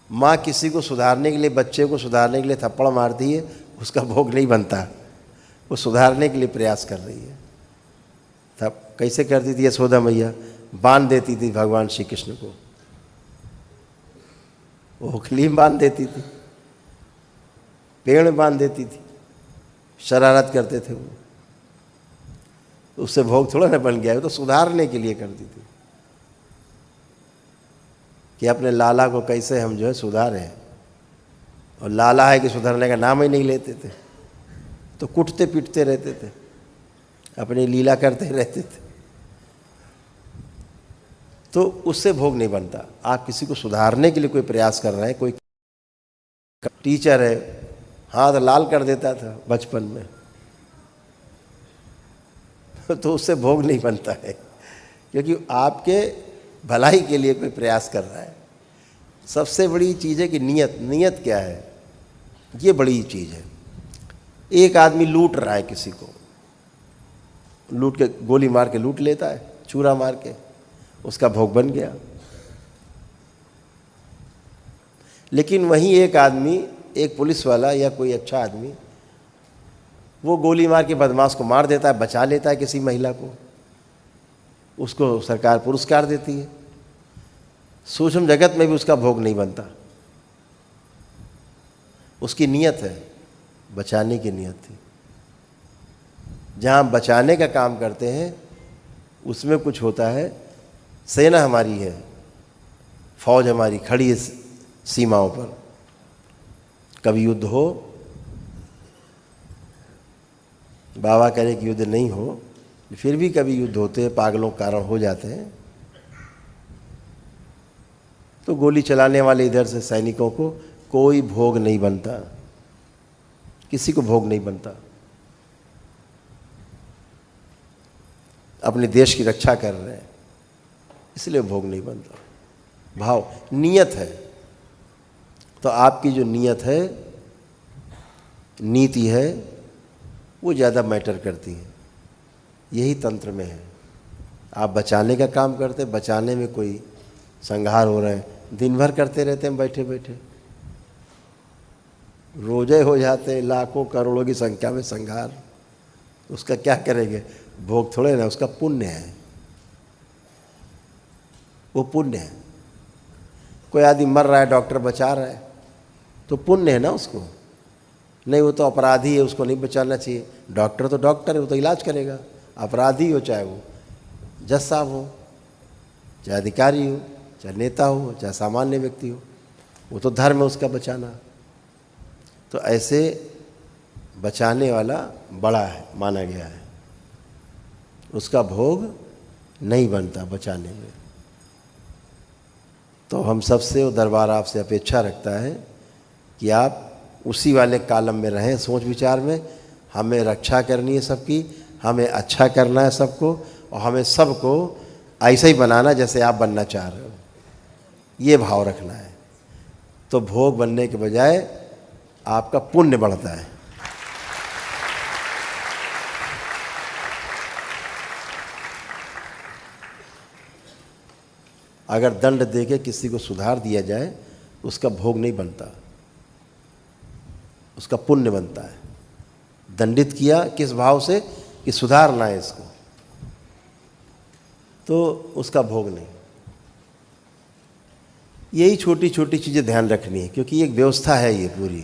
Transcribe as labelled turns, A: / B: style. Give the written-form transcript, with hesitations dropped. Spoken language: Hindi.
A: माँ किसी को सुधारने के लिए, बच्चे को सुधारने के लिए थप्पड़ मारती है, उसका भोग नहीं बनता, वो सुधारने के लिए प्रयास कर रही है। तब कैसे करती थी यशोदा मैया? बांध देती थी भगवान श्री कृष्ण को, ओखली में बांध देती थी, पेड़ में बांध देती थी, शरारत करते थे वो। उससे भोग थोड़ा ना बन गया, वो तो सुधारने के लिए करती थी कि अपने लाला को कैसे हम जो है सुधारें। और लाला है कि सुधरने का नाम ही नहीं लेते थे, तो कुटते पीटते रहते थे, अपनी लीला करते रहते थे। तो उससे भोग नहीं बनता। आप किसी को सुधारने के लिए कोई प्रयास कर रहे हैं, कोई टीचर है, हाथ लाल कर देता था बचपन में, तो उससे भोग नहीं बनता है, क्योंकि आपके भलाई के लिए कोई प्रयास कर रहा है। सबसे बड़ी चीज़ है कि नियत, नियत क्या है, ये बड़ी चीज़ है। एक आदमी लूट रहा है किसी को, लूट के गोली मार के लूट लेता है, चूरा मार के, उसका भोग बन गया। लेकिन वहीं एक आदमी, एक पुलिस वाला या कोई अच्छा आदमी, वो गोली मार के बदमाश को मार देता है, बचा लेता है किसी महिला को, उसको सरकार पुरस्कार देती है। सूक्ष्म जगत में भी उसका भोग नहीं बनता। उसकी नियत है, बचाने की नियत थी। जहाँ हम बचाने का काम करते हैं उसमें कुछ होता है। सेना हमारी है, फौज हमारी खड़ी है सीमाओं पर, कभी युद्ध हो, बाबा कह रहे कि युद्ध नहीं हो, फिर भी कभी युद्ध होते हैं, पागलों के कारण हो जाते हैं, तो गोली चलाने वाले इधर से सैनिकों को कोई भोग नहीं बनता, किसी को भोग नहीं बनता। अपने देश की रक्षा कर रहे हैं, इसलिए भोग नहीं बनता। भाव, नियत है। तो आपकी जो नियत है, नीति है, वो ज़्यादा मैटर करती है। यही तंत्र में है। आप बचाने का काम करते, बचाने में कोई संहार हो रहे हैं, दिन भर करते रहते हैं बैठे बैठे, रोजे हो जाते हैं, लाखों करोड़ों की संख्या में संहार, उसका क्या करेंगे? भोग थोड़े ना, उसका पुण्य है, वो पुण्य है। कोई आदमी मर रहा है, डॉक्टर बचा रहा है, तो पुण्य है ना उसको। नहीं, वो तो अपराधी है, उसको नहीं बचाना चाहिए। डॉक्टर तो डॉक्टर है, वो तो इलाज करेगा। अपराधी हो, चाहे वो जज साहब हो, चाहे अधिकारी हो, चाहे नेता हो, चाहे सामान्य व्यक्ति हो, वो तो धर्म है उसका बचाना। तो ऐसे बचाने वाला बड़ा है, माना गया है, उसका भोग नहीं बनता बचाने में। तो हम सबसे, वो दरबार आपसे अपेक्षा रखता है कि आप उसी वाले कालम में रहें, सोच विचार में। हमें रक्षा करनी है सबकी, हमें अच्छा करना है सबको, और हमें सबको ऐसा ही बनाना जैसे आप बनना चाह रहे हो, ये भाव रखना है। तो भोग बनने के बजाय आपका पुण्य बढ़ता है। अगर दंड देके किसी को सुधार दिया जाए, उसका भोग नहीं बनता, उसका पुण्य बनता है। दंडित किया किस भाव से कि सुधारना है इसको, तो उसका भोग नहीं। यही छोटी छोटी चीज़ें ध्यान रखनी है, क्योंकि एक व्यवस्था है ये पूरी।